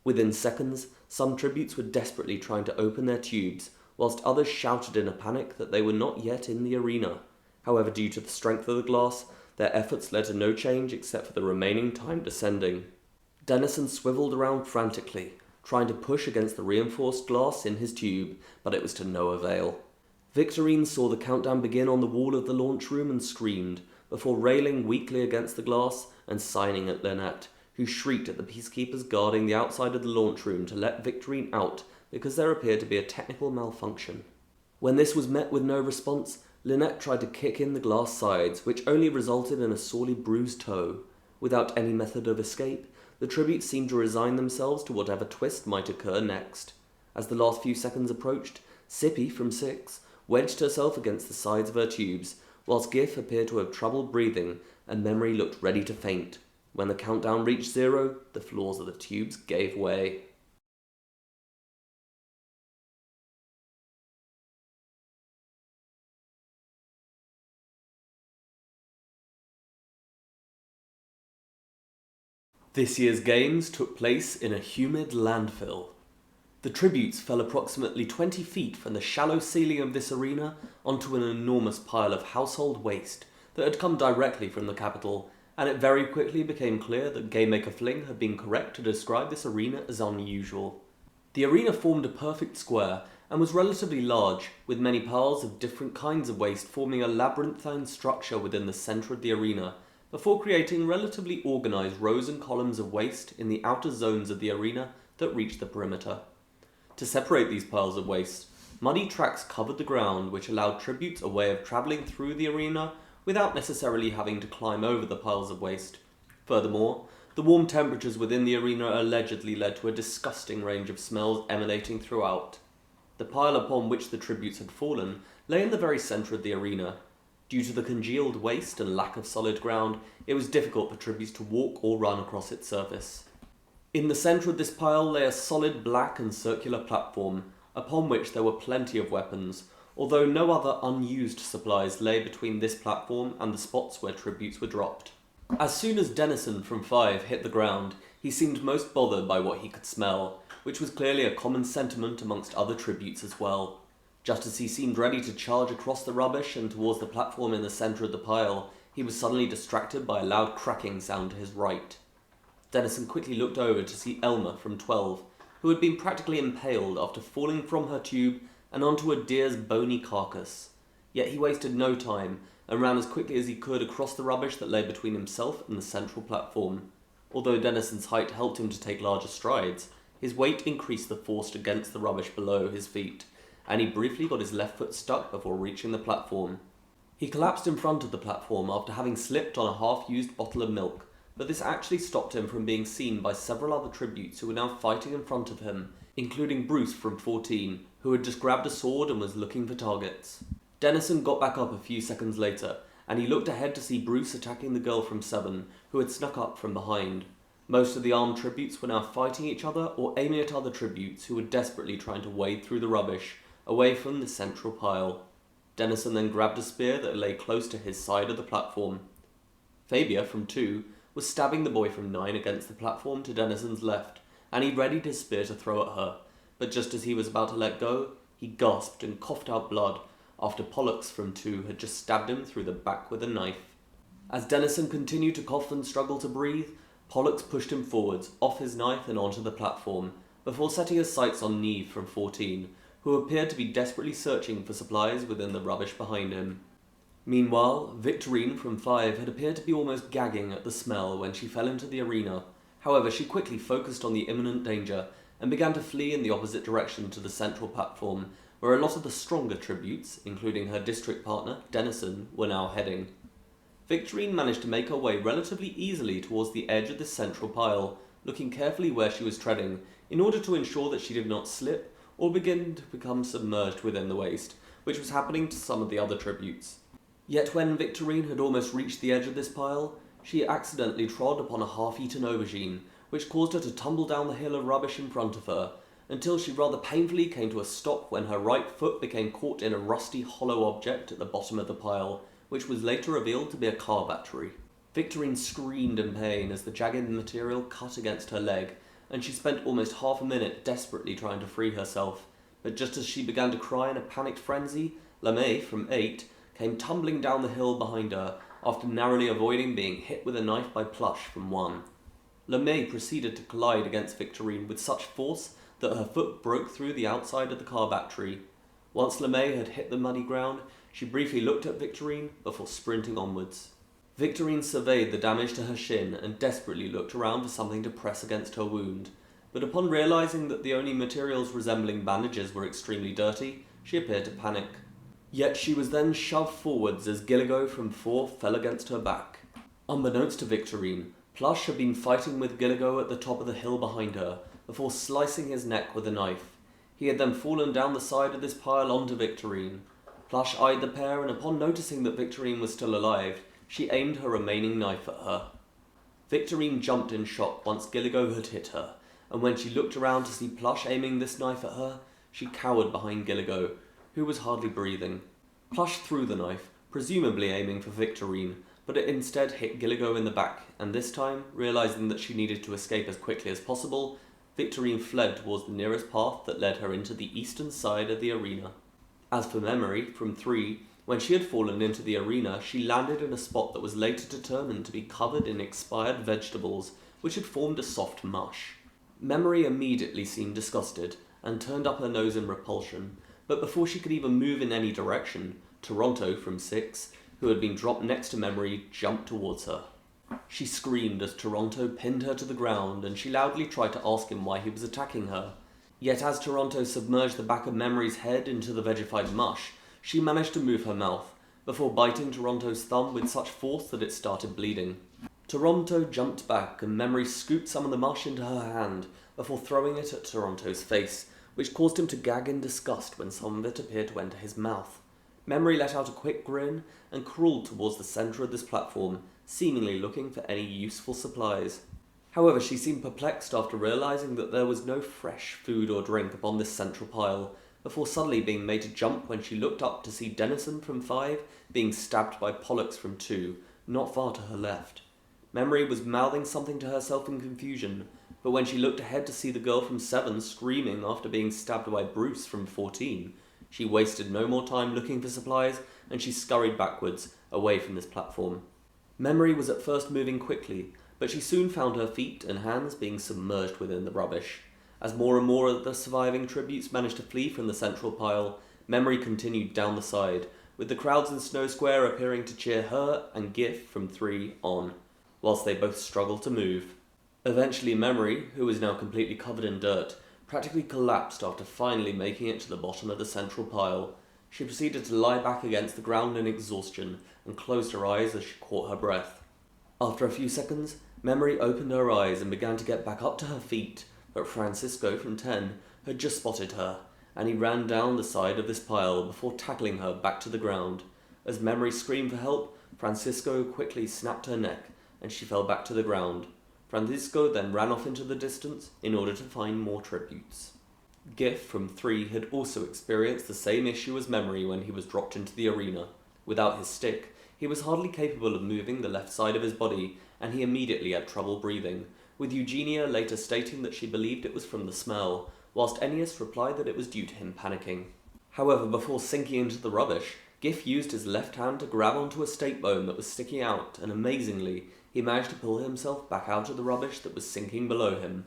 Within seconds, some tributes were desperately trying to open their tubes, whilst others shouted in a panic that they were not yet in the arena. However, due to the strength of the glass, their efforts led to no change except for the remaining time descending. Dennison swiveled around frantically, trying to push against the reinforced glass in his tube, but it was to no avail. Victorine saw the countdown begin on the wall of the launch room and screamed, before railing weakly against the glass and signing at Lynette, who shrieked at the peacekeepers guarding the outside of the launch room to let Victorine out because there appeared to be a technical malfunction. When this was met with no response, Lynette tried to kick in the glass sides, which only resulted in a sorely bruised toe. Without any method of escape, the tributes seemed to resign themselves to whatever twist might occur next. As the last few seconds approached, Sippy from 6 wedged herself against the sides of her tubes, whilst Gif appeared to have trouble breathing and Memory looked ready to faint. When the countdown reached 0, the floors of the tubes gave way. This year's games took place in a humid landfill. The tributes fell approximately 20 feet from the shallow ceiling of this arena onto an enormous pile of household waste that had come directly from the capital, and it very quickly became clear that Game Maker Fling had been correct to describe this arena as unusual. The arena formed a perfect square and was relatively large, with many piles of different kinds of waste forming a labyrinthine structure within the centre of the arena, before creating relatively organised rows and columns of waste in the outer zones of the arena that reached the perimeter. To separate these piles of waste, muddy tracks covered the ground, which allowed tributes a way of travelling through the arena without necessarily having to climb over the piles of waste. Furthermore, the warm temperatures within the arena allegedly led to a disgusting range of smells emanating throughout. The pile upon which the tributes had fallen lay in the very centre of the arena. Due to the congealed waste and lack of solid ground, it was difficult for tributes to walk or run across its surface. In the centre of this pile lay a solid black and circular platform, upon which there were plenty of weapons, although no other unused supplies lay between this platform and the spots where tributes were dropped. As soon as Dennison from 5 hit the ground, he seemed most bothered by what he could smell, which was clearly a common sentiment amongst other tributes as well. Just as he seemed ready to charge across the rubbish and towards the platform in the centre of the pile, he was suddenly distracted by a loud cracking sound to his right. Dennison quickly looked over to see Elma from 12, who had been practically impaled after falling from her tube and onto a deer's bony carcass. Yet he wasted no time and ran as quickly as he could across the rubbish that lay between himself and the central platform. Although Denison's height helped him to take larger strides, his weight increased the force against the rubbish below his feet, and he briefly got his left foot stuck before reaching the platform. He collapsed in front of the platform after having slipped on a half-used bottle of milk, but this actually stopped him from being seen by several other tributes who were now fighting in front of him, including Bruce from 14, who had just grabbed a sword and was looking for targets. Denison got back up a few seconds later, and he looked ahead to see Bruce attacking the girl from 7, who had snuck up from behind. Most of the armed tributes were now fighting each other or aiming at other tributes who were desperately trying to wade through the rubbish, away from the central pile. Denison then grabbed a spear that lay close to his side of the platform. Fabia from 2 was stabbing the boy from 9 against the platform to Denison's left, and he readied his spear to throw at her, but just as he was about to let go, he gasped and coughed out blood after Pollux from 2 had just stabbed him through the back with a knife. As Denison continued to cough and struggle to breathe, Pollux pushed him forwards, off his knife and onto the platform, before setting his sights on Neve from 14, who appeared to be desperately searching for supplies within the rubbish behind him. Meanwhile, Victorine from 5 had appeared to be almost gagging at the smell when she fell into the arena. However, she quickly focused on the imminent danger and began to flee in the opposite direction to the central platform, where a lot of the stronger tributes, including her district partner, Denison, were now heading. Victorine managed to make her way relatively easily towards the edge of the central pile, looking carefully where she was treading, in order to ensure that she did not slip or begin to become submerged within the waste, which was happening to some of the other tributes. Yet when Victorine had almost reached the edge of this pile, she accidentally trod upon a half-eaten aubergine, which caused her to tumble down the hill of rubbish in front of her, until she rather painfully came to a stop when her right foot became caught in a rusty hollow object at the bottom of the pile, which was later revealed to be a car battery. Victorine screamed in pain as the jagged material cut against her leg, and she spent almost half a minute desperately trying to free herself. But just as she began to cry in a panicked frenzy, LeMay from 8 came tumbling down the hill behind her, after narrowly avoiding being hit with a knife by Plush from 1. LeMay proceeded to collide against Victorine with such force that her foot broke through the outside of the car battery. Once LeMay had hit the muddy ground, she briefly looked at Victorine before sprinting onwards. Victorine surveyed the damage to her shin and desperately looked around for something to press against her wound, but upon realizing that the only materials resembling bandages were extremely dirty, she appeared to panic. Yet she was then shoved forwards as Gilligo from 4 fell against her back. Unbeknownst to Victorine, Plush had been fighting with Gilligo at the top of the hill behind her, before slicing his neck with a knife. He had then fallen down the side of this pile onto Victorine. Plush eyed the pair, and upon noticing that Victorine was still alive, she aimed her remaining knife at her. Victorine jumped in shock once Gilligo had hit her, and when she looked around to see Plush aiming this knife at her, she cowered behind Gilligo, who was hardly breathing. Plush threw the knife, presumably aiming for Victorine, but it instead hit Gilligo in the back, and this time, realizing that she needed to escape as quickly as possible, Victorine fled towards the nearest path that led her into the eastern side of the arena. As for Memory, from 3, when she had fallen into the arena, she landed in a spot that was later determined to be covered in expired vegetables, which had formed a soft mush. Memory immediately seemed disgusted, and turned up her nose in repulsion, but before she could even move in any direction, Toronto, from 6, who had been dropped next to Memory, jumped towards her. She screamed as Toronto pinned her to the ground, and she loudly tried to ask him why he was attacking her. Yet as Toronto submerged the back of Memory's head into the vegified mush, she managed to move her mouth, before biting Toronto's thumb with such force that it started bleeding. Toronto jumped back, and Memory scooped some of the mush into her hand, before throwing it at Toronto's face, which caused him to gag in disgust when some of it appeared to enter his mouth. Memory let out a quick grin, and crawled towards the centre of this platform, seemingly looking for any useful supplies. However, she seemed perplexed after realizing that there was no fresh food or drink upon this central pile, before suddenly being made to jump when she looked up to see Denison from 5 being stabbed by Pollux from 2, not far to her left. Memory was mouthing something to herself in confusion, but when she looked ahead to see the girl from 7 screaming after being stabbed by Bruce from 14, she wasted no more time looking for supplies, and she scurried backwards, away from this platform. Memory was at first moving quickly, but she soon found her feet and hands being submerged within the rubbish. As more and more of the surviving tributes managed to flee from the central pile, Memory continued down the side, with the crowds in Snow Square appearing to cheer her and Gif from 3 on, whilst they both struggled to move. Eventually Memory, who was now completely covered in dirt, practically collapsed after finally making it to the bottom of the central pile. She proceeded to lie back against the ground in exhaustion and closed her eyes as she caught her breath. After a few seconds, Memory opened her eyes and began to get back up to her feet, but Francisco from 10 had just spotted her, and he ran down the side of this pile before tackling her back to the ground. As Memory screamed for help, Francisco quickly snapped her neck, and she fell back to the ground. Francisco then ran off into the distance in order to find more tributes. Gif from 3 had also experienced the same issue as Memory when he was dropped into the arena. Without his stick, he was hardly capable of moving the left side of his body, and he immediately had trouble breathing, with Eugenia later stating that she believed it was from the smell, whilst Ennius replied that it was due to him panicking. However, before sinking into the rubbish, Gif used his left hand to grab onto a stake bone that was sticking out, and amazingly, he managed to pull himself back out of the rubbish that was sinking below him.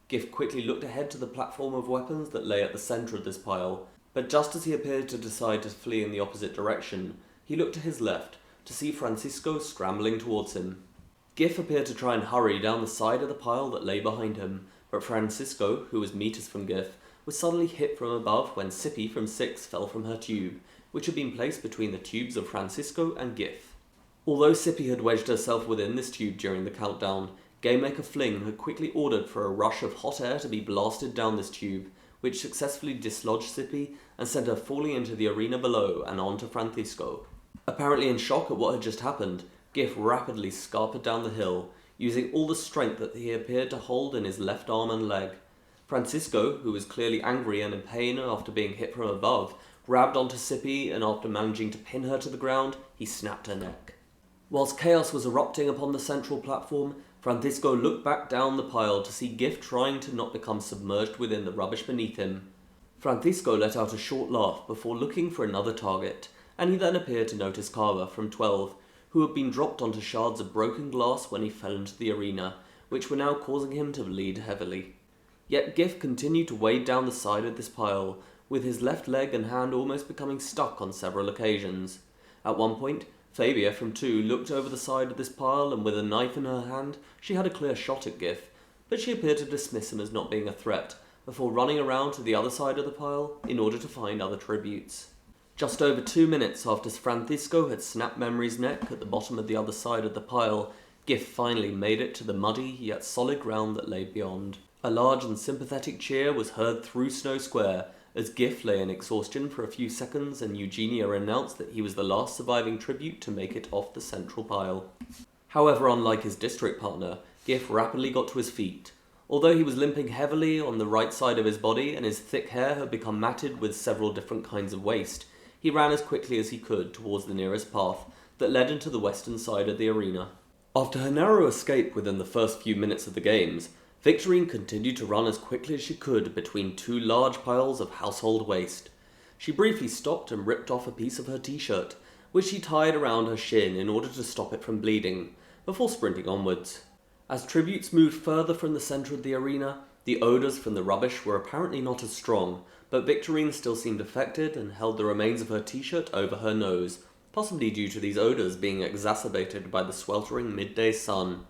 Gif quickly looked ahead to the platform of weapons that lay at the centre of this pile, but just as he appeared to decide to flee in the opposite direction, he looked to his left to see Francisco scrambling towards him. Gif appeared to try and hurry down the side of the pile that lay behind him, but Francisco, who was meters from Gif, was suddenly hit from above when Sippy from 6 fell from her tube, which had been placed between the tubes of Francisco and Gif. Although Sippy had wedged herself within this tube during the countdown, Gamemaker Fling had quickly ordered for a rush of hot air to be blasted down this tube, which successfully dislodged Sippy and sent her falling into the arena below and onto Francisco. Apparently in shock at what had just happened, Gif rapidly scarpered down the hill, using all the strength that he appeared to hold in his left arm and leg. Francisco, who was clearly angry and in pain after being hit from above, grabbed onto Sippy, and after managing to pin her to the ground, he snapped her neck. Whilst chaos was erupting upon the central platform, Francisco looked back down the pile to see Gif trying to not become submerged within the rubbish beneath him. Francisco let out a short laugh before looking for another target, and he then appeared to notice Carver from 12, who had been dropped onto shards of broken glass when he fell into the arena, which were now causing him to bleed heavily. Yet Gif continued to wade down the side of this pile, with his left leg and hand almost becoming stuck on several occasions. At one point, Fabia from 2 looked over the side of this pile, and with a knife in her hand, she had a clear shot at Gif, but she appeared to dismiss him as not being a threat, before running around to the other side of the pile in order to find other tributes. Just over 2 minutes after Francisco had snapped Memory's neck at the bottom of the other side of the pile, Gif finally made it to the muddy yet solid ground that lay beyond. A large and sympathetic cheer was heard through Snow Square as Gif lay in exhaustion for a few seconds and Eugenia announced that he was the last surviving tribute to make it off the central pile. However, unlike his district partner, Gif rapidly got to his feet. Although he was limping heavily on the right side of his body and his thick hair had become matted with several different kinds of waste, he ran as quickly as he could towards the nearest path that led into the western side of the arena. After her narrow escape within the first few minutes of the games, Victorine continued to run as quickly as she could between 2 large piles of household waste. She briefly stopped and ripped off a piece of her t-shirt, which she tied around her shin in order to stop it from bleeding, before sprinting onwards. As tributes moved further from the centre of the arena, the odours from the rubbish were apparently not as strong, but Victorine still seemed affected and held the remains of her t-shirt over her nose, possibly due to these odours being exacerbated by the sweltering midday sun.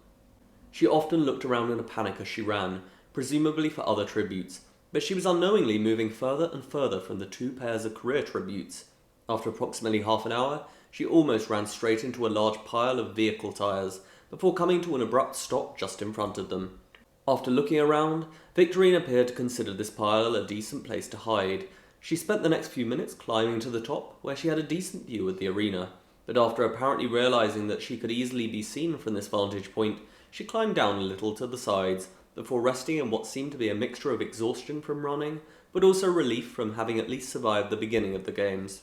She often looked around in a panic as she ran, presumably for other tributes, but she was unknowingly moving further and further from the 2 pairs of career tributes. After approximately half an hour, she almost ran straight into a large pile of vehicle tyres, before coming to an abrupt stop just in front of them. After looking around, Victorine appeared to consider this pile a decent place to hide. She spent the next few minutes climbing to the top, where she had a decent view of the arena, but after apparently realising that she could easily be seen from this vantage point, she climbed down a little to the sides, before resting in what seemed to be a mixture of exhaustion from running, but also relief from having at least survived the beginning of the games.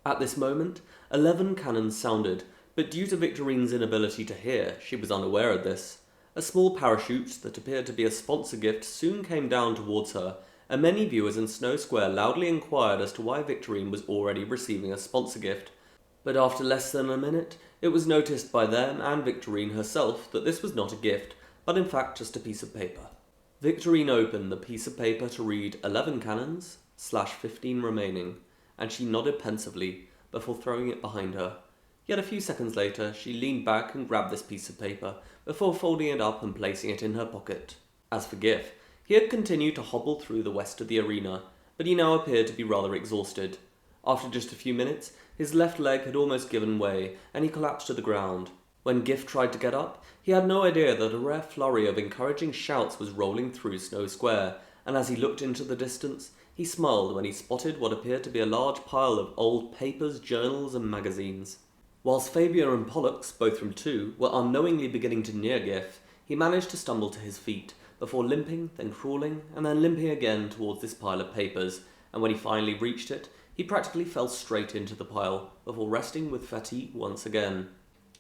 At this moment, 11 cannons sounded, but due to Victorine's inability to hear, she was unaware of this. A small parachute that appeared to be a sponsor gift soon came down towards her, and many viewers in Snow Square loudly inquired as to why Victorine was already receiving a sponsor gift. But after less than a minute, it was noticed by them and Victorine herself that this was not a gift, but in fact just a piece of paper. Victorine opened the piece of paper to read 11 cannons / 15 remaining, and she nodded pensively before throwing it behind her. Yet a few seconds later, she leaned back and grabbed this piece of paper before folding it up and placing it in her pocket. As for Gif, he had continued to hobble through the west of the arena, but he now appeared to be rather exhausted. After just a few minutes, his left leg had almost given way, and he collapsed to the ground. When Gif tried to get up, he had no idea that a rare flurry of encouraging shouts was rolling through Snow Square, and as he looked into the distance, he smiled when he spotted what appeared to be a large pile of old papers, journals, and magazines. Whilst Fabia and Pollux, both from 2, were unknowingly beginning to near Gif, he managed to stumble to his feet, before limping, then crawling, and then limping again towards this pile of papers, and when he finally reached it, he practically fell straight into the pile, before resting with fatigue once again.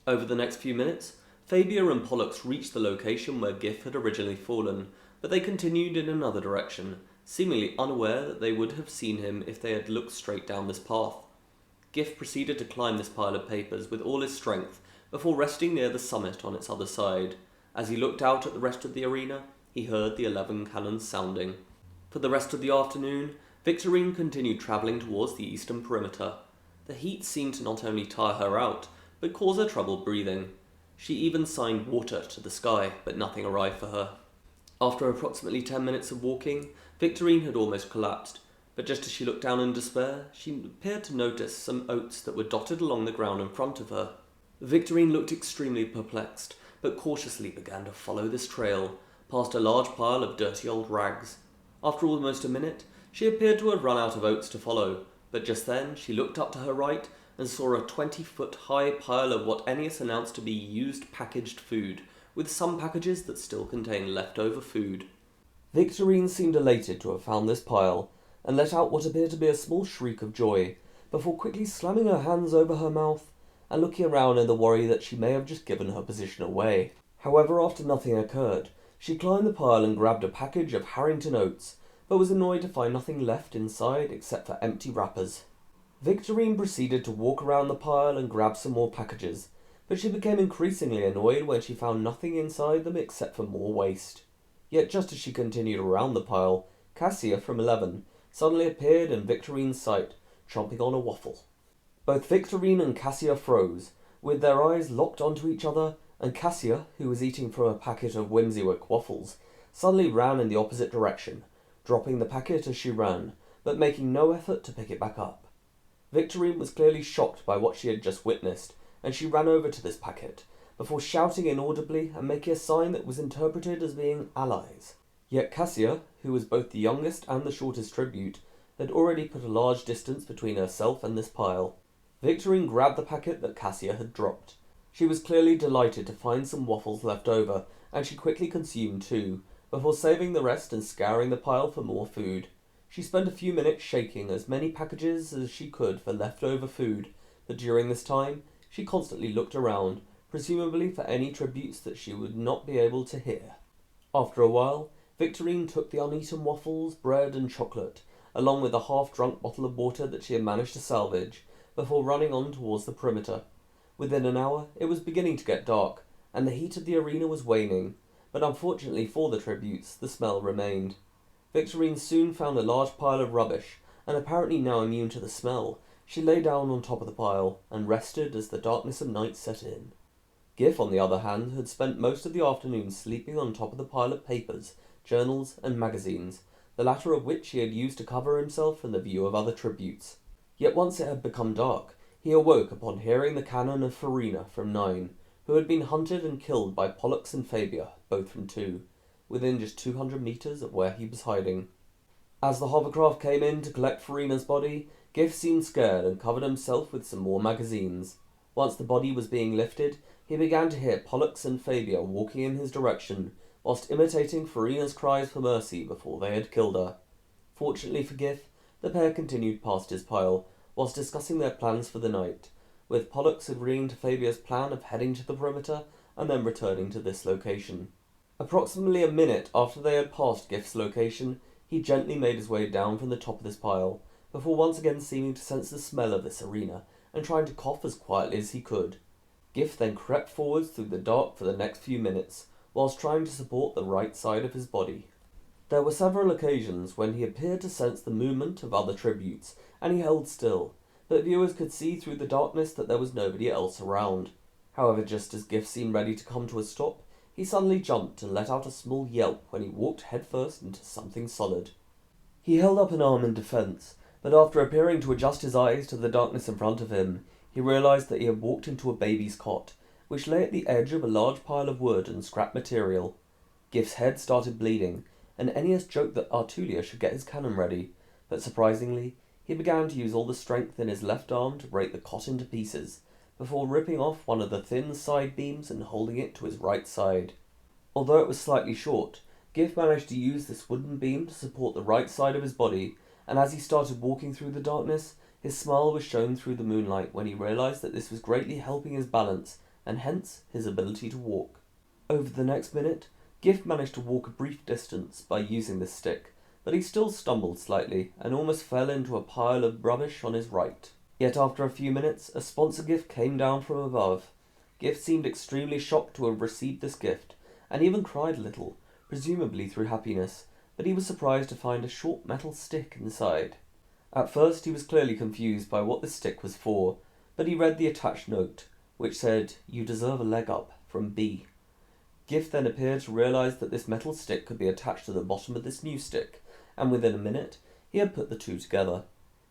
Over the next few minutes, Fabia and Pollux reached the location where Gif had originally fallen, but they continued in another direction, seemingly unaware that they would have seen him if they had looked straight down this path. Gif proceeded to climb this pile of papers with all his strength, before resting near the summit on its other side. As he looked out at the rest of the arena, he heard the 11 cannons sounding. For the rest of the afternoon, Victorine continued travelling towards the eastern perimeter. The heat seemed to not only tire her out, but cause her trouble breathing. She even signed water to the sky, but nothing arrived for her. After approximately 10 minutes of walking, Victorine had almost collapsed, but just as she looked down in despair, she appeared to notice some oats that were dotted along the ground in front of her. Victorine looked extremely perplexed, but cautiously began to follow this trail, past a large pile of dirty old rags. After almost a minute, she appeared to have run out of oats to follow, but just then she looked up to her right and saw a 20-foot-high pile of what Ennius announced to be used packaged food, with some packages that still contained leftover food. Victorine seemed elated to have found this pile, and let out what appeared to be a small shriek of joy, before quickly slamming her hands over her mouth and looking around in the worry that she may have just given her position away. However, after nothing occurred, she climbed the pile and grabbed a package of Harrington oats, but was annoyed to find nothing left inside except for empty wrappers. Victorine proceeded to walk around the pile and grab some more packages, but she became increasingly annoyed when she found nothing inside them except for more waste. Yet just as she continued around the pile, Cassia from 11 suddenly appeared in Victorine's sight, chomping on a waffle. Both Victorine and Cassia froze, with their eyes locked onto each other, and Cassia, who was eating from a packet of Whimsywick waffles, suddenly ran in the opposite direction, dropping the packet as she ran, but making no effort to pick it back up. Victorine was clearly shocked by what she had just witnessed, and she ran over to this packet, before shouting inaudibly and making a sign that was interpreted as being allies. Yet Cassia, who was both the youngest and the shortest tribute, had already put a large distance between herself and this pile. Victorine grabbed the packet that Cassia had dropped. She was clearly delighted to find some waffles left over, and she quickly consumed 2, before saving the rest and scouring the pile for more food. She spent a few minutes shaking as many packages as she could for leftover food, but during this time she constantly looked around, presumably for any tributes that she would not be able to hear. After a while, Victorine took the uneaten waffles, bread, and chocolate, along with a half-drunk bottle of water that she had managed to salvage, before running on towards the perimeter. Within an hour, it was beginning to get dark, and the heat of the arena was waning, but unfortunately for the tributes, the smell remained. Victorine soon found a large pile of rubbish, and apparently now immune to the smell, she lay down on top of the pile, and rested as the darkness of night set in. Gif, on the other hand, had spent most of the afternoon sleeping on top of the pile of papers, journals, and magazines, the latter of which he had used to cover himself from the view of other tributes. Yet once it had become dark, he awoke upon hearing the cannon of Farina from 9, who had been hunted and killed by Pollux and Fabia, both from 2, within just 200 meters of where he was hiding. As the hovercraft came in to collect Farina's body, Gif seemed scared and covered himself with some more magazines. Once the body was being lifted, he began to hear Pollux and Fabia walking in his direction, whilst imitating Farina's cries for mercy before they had killed her. Fortunately for Gif, the pair continued past his pile, whilst discussing their plans for the night, with Pollux agreeing to Fabia's plan of heading to the perimeter and then returning to this location. Approximately a minute after they had passed Gif's location, he gently made his way down from the top of this pile, before once again seeming to sense the smell of this arena, and trying to cough as quietly as he could. Gif then crept forwards through the dark for the next few minutes, whilst trying to support the right side of his body. There were several occasions when he appeared to sense the movement of other tributes, and he held still, but viewers could see through the darkness that there was nobody else around. However, just as Giff seemed ready to come to a stop, he suddenly jumped and let out a small yelp when he walked headfirst into something solid. He held up an arm in defense, but after appearing to adjust his eyes to the darkness in front of him, he realized that he had walked into a baby's cot, which lay at the edge of a large pile of wood and scrap material. Giff's head started bleeding, and Ennius joked that Artulia should get his cannon ready, but surprisingly, he began to use all the strength in his left arm to break the cot into pieces, before ripping off one of the thin side beams and holding it to his right side. Although it was slightly short, Giff managed to use this wooden beam to support the right side of his body, and as he started walking through the darkness, his smile was shown through the moonlight when he realized that this was greatly helping his balance, and hence his ability to walk. Over the next minute, Giff managed to walk a brief distance by using this stick, but he still stumbled slightly and almost fell into a pile of rubbish on his right. Yet after a few minutes, a sponsor gift came down from above. Giff seemed extremely shocked to have received this gift, and even cried a little, presumably through happiness, but he was surprised to find a short metal stick inside. At first he was clearly confused by what this stick was for, but he read the attached note, which said, "You deserve a leg up, from B." Giff then appeared to realize that this metal stick could be attached to the bottom of this new stick, and within a minute he had put the two together.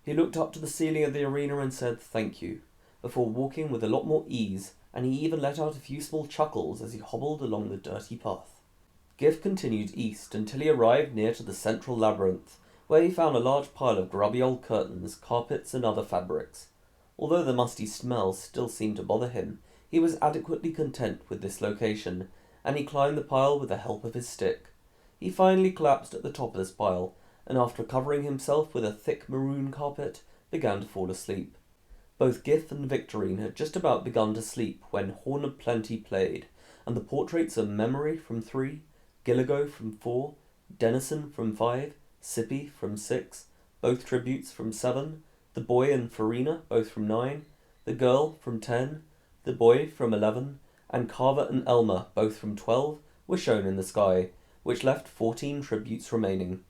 He looked up to the ceiling of the arena and said "thank you," before walking with a lot more ease, and he even let out a few small chuckles as he hobbled along the dirty path. Giff continued east until he arrived near to the central labyrinth, where he found a large pile of grubby old curtains, carpets, and other fabrics. Although the musty smell still seemed to bother him, he was adequately content with this location, and he climbed the pile with the help of his stick. He finally collapsed at the top of this pile, and after covering himself with a thick maroon carpet, began to fall asleep. Both Giff and Victorine had just about begun to sleep when Horn of Plenty played, and the portraits of Memory from 3, Gilligo from 4, Denison from 5, Sippy from 6, both tributes from 7, the boy and Farina both from 9, the girl from 10, the boy from 11, and Carver and Elmer both from 12 were shown in the sky, which left 14 tributes remaining.